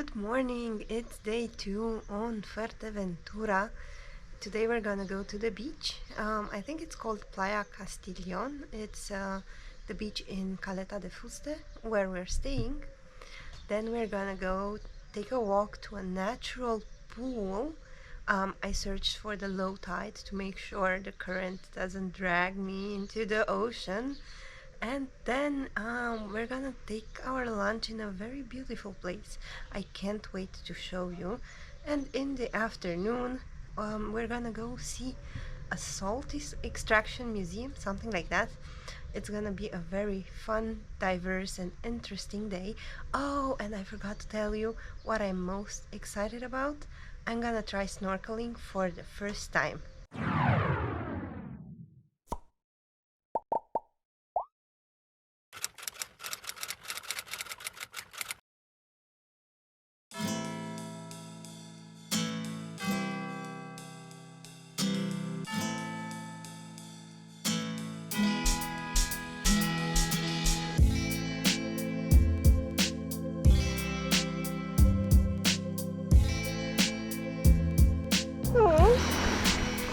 Good morning, it's day 2 on Fuerteventura. Today we're gonna go to the beach. I think it's called Playa Castillo. It's the beach in Caleta de Fuste where we're staying. Then we're gonna go take a walk to a natural pool. I searched for the low tide to make sure the current doesn't drag me into the ocean. And then we're gonna take our lunch in a very beautiful place. I can't wait to show you. And in the afternoon we're gonna go see a salt extraction museum, something like that. It's gonna be a very fun, diverse and interesting day. Oh, and I forgot to tell you what I'm most excited about. I'm gonna try snorkeling for the first time.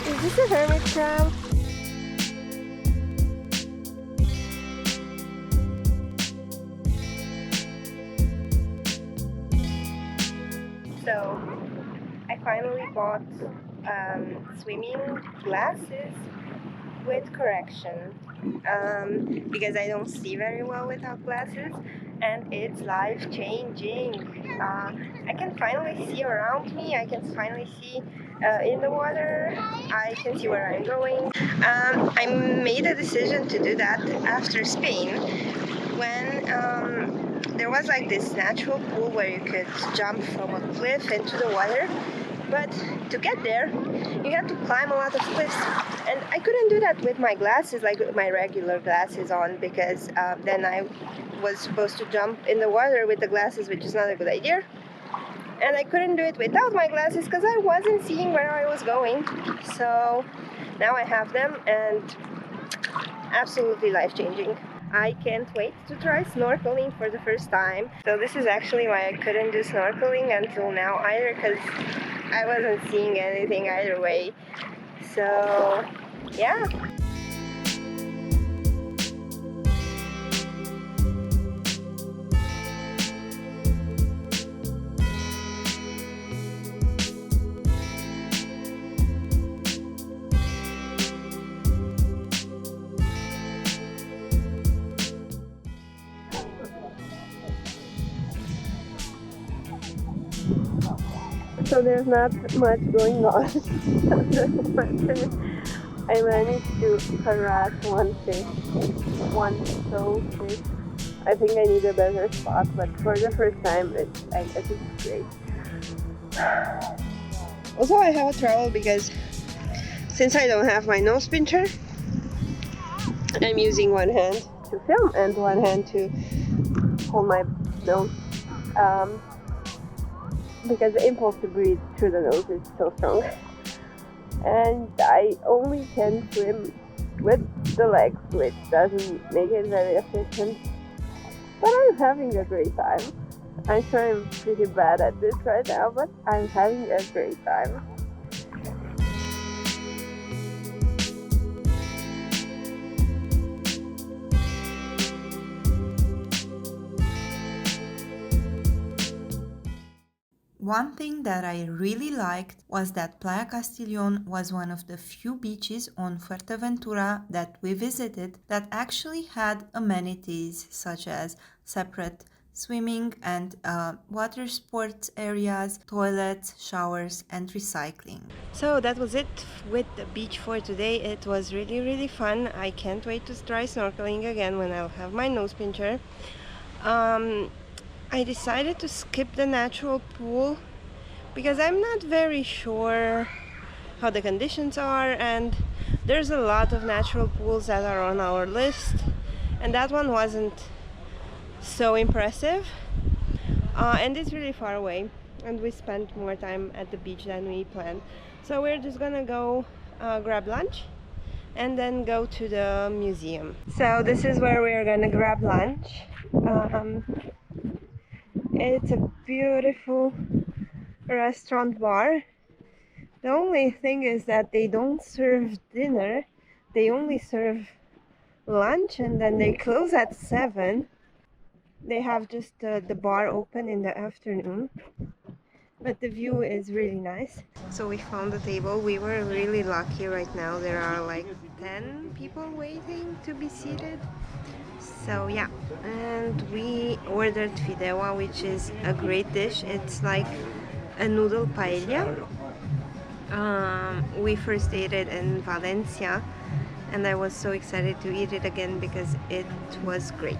Is this a hermit crab? So, I finally bought swimming glasses with correction because I don't see very well without glasses, and it's life-changing. I can finally see around me. I can finally see in the water. I can see where I'm going. I made a decision to do that after Spain when there was like this natural pool where you could jump from a cliff into the water. But to get there, you had to climb a lot of cliffs, and I couldn't do that with my glasses, like with my regular glasses on, because then I was supposed to jump in the water with the glasses, which is not a good idea. And I couldn't do it without my glasses because I wasn't seeing where I was going. So now I have them, and absolutely life-changing. I can't wait to try snorkeling for the first time. So this is actually why I couldn't do snorkeling until now either, because I wasn't seeing anything either way. So yeah. So there's not much going on. I managed to harass one fish, one fish. I think I need a better spot, but for the first time, I guess it's great. Also, I have a trouble because since I don't have my nose pincher, I'm using one hand to film and one hand to hold my nose. Because the impulse to breathe through the nose is so strong. And I only can swim with the legs, which doesn't make it very efficient. But I'm having a great time. I'm sure I'm pretty bad at this right now, but I'm having a great time. One thing that I really liked was that Playa Castellón was one of the few beaches on Fuerteventura that we visited that actually had amenities such as separate swimming and water sports areas, toilets, showers, and recycling. So that was it with the beach for today. It was really fun. I can't wait to try snorkeling again when I'll have my nose pincher. I decided to skip the natural pool because I'm not very sure how the conditions are, and there's a lot of natural pools that are on our list, and that one wasn't so impressive, and it's really far away, and we spent more time at the beach than we planned. So we're just gonna go grab lunch and then go to the museum. So this is where we're gonna grab lunch. It's a beautiful restaurant bar. The only thing is that they don't serve dinner, they only serve lunch, and then they close at 7. They have just the bar open in the afternoon, but the view is really nice. So we found a table. We were really lucky. Right now there are like 10 people waiting to be seated. So yeah, and we ordered Fideua, which is a great dish. It's like a noodle paella. We first ate it in Valencia, and I was so excited to eat it again because it was great.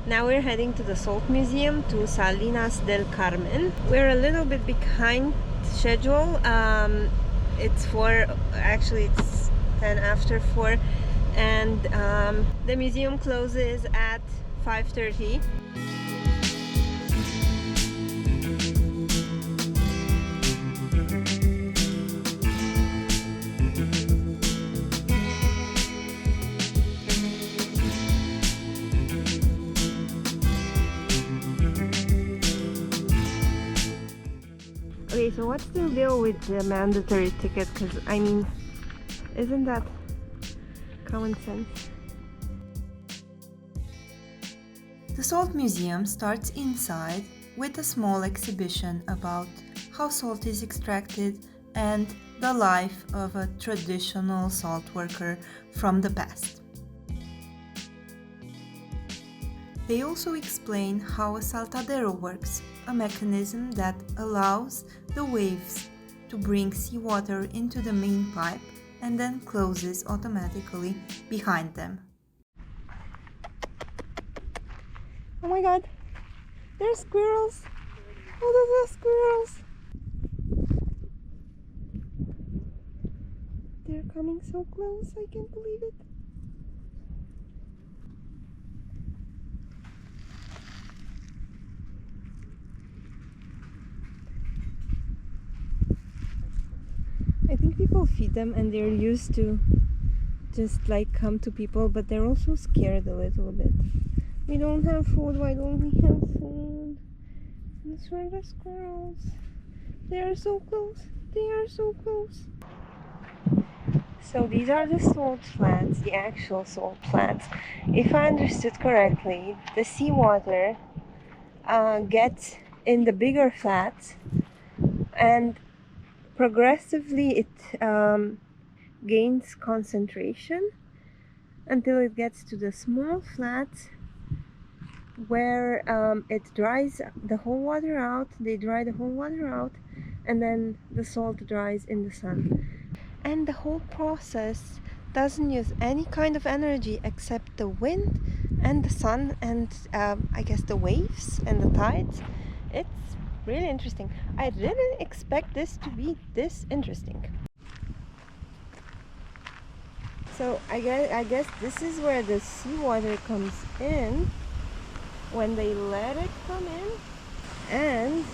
Now we're heading to the Salt Museum, to Salinas del Carmen. We're a little bit behind schedule. It's 4, actually it's 10 after 4, and the museum closes at 5:30. Okay, so what's the deal with the mandatory ticket? Because, I mean, isn't that common sense? The Salt Museum starts inside with a small exhibition about how salt is extracted and the life of a traditional salt worker from the past. They also explain how a saltadero works, a mechanism that allows the waves to bring seawater into the main pipe and then closes automatically behind them. Oh my god, there's squirrels! Oh, those are squirrels! They're coming so close, I can't believe it. I think people feed them and they're used to just like come to people, but they're also scared a little bit. We don't have food, why don't we have food? That's where the squirrels. They are so close, they are so close. So these are the salt flats, the actual salt flats. If I understood correctly, the seawater gets in the bigger flats, and progressively it gains concentration until it gets to the small flats where it dries the whole water out. They dry the whole water out, and then the salt dries in the sun. And the whole process doesn't use any kind of energy except the wind and the sun and I guess the waves and the tides. It's really interesting. I didn't expect this to be this interesting. So I guess this is where the seawater comes in when they let it come in, and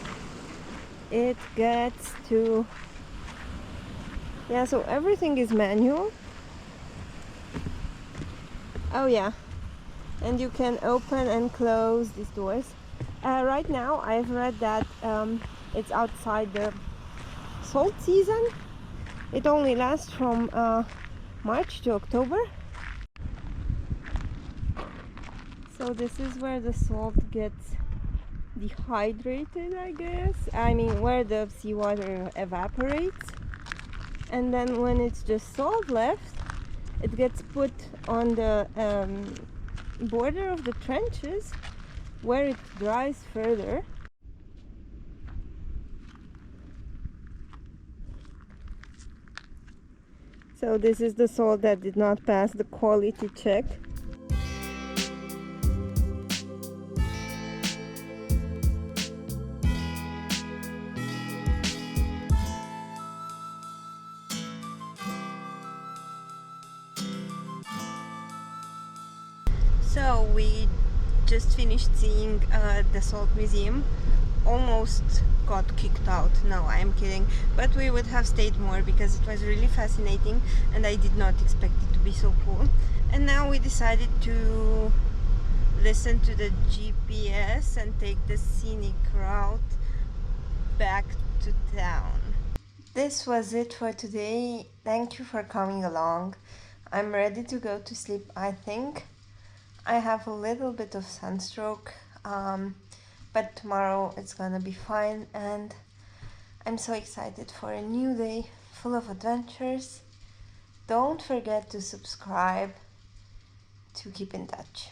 it gets to, yeah, so everything is manual. Oh yeah, and you can open and close these doors. Right now I've read that it's outside the salt season. It only lasts from March to October. So this is where the salt gets dehydrated, I guess. I mean, where the seawater evaporates. And then when it's just salt left, it gets put on the border of the trenches where it dries further. So this is the salt that did not pass the quality check. So we just finished seeing the Salt Museum. Almost got kicked out. No, I'm kidding. But we would have stayed more because it was really fascinating and I did not expect it to be so cool. And now we decided to listen to the GPS and take the scenic route back to town. This was it for today. Thank you for coming along. I'm ready to go to sleep, I think. I have a little bit of sunstroke, but tomorrow it's gonna be fine, and I'm so excited for a new day full of adventures. Don't forget to subscribe to keep in touch.